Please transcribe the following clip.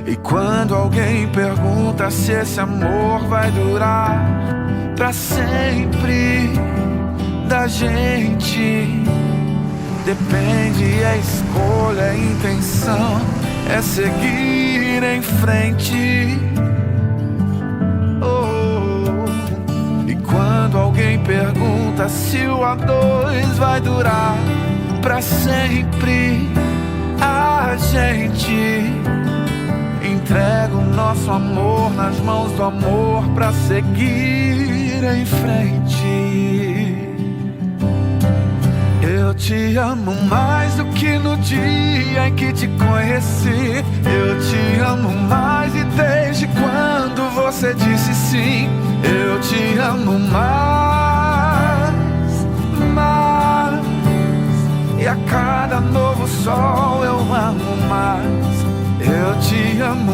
E quando alguém pergunta se esse amor vai durar pra sempre da gente, depende, é escolha, é intenção, é seguir em frente. E quando alguém pergunta se o A2 vai durar pra sempre, a gente entrega o nosso amor nas mãos do amor pra seguir em frente. Eu te amo mais do que no dia em que te conheci. Eu te amo mais e desde quando você disse sim. Eu te amo mais, mais. E a cada novo sol eu amo mais. Eu te amo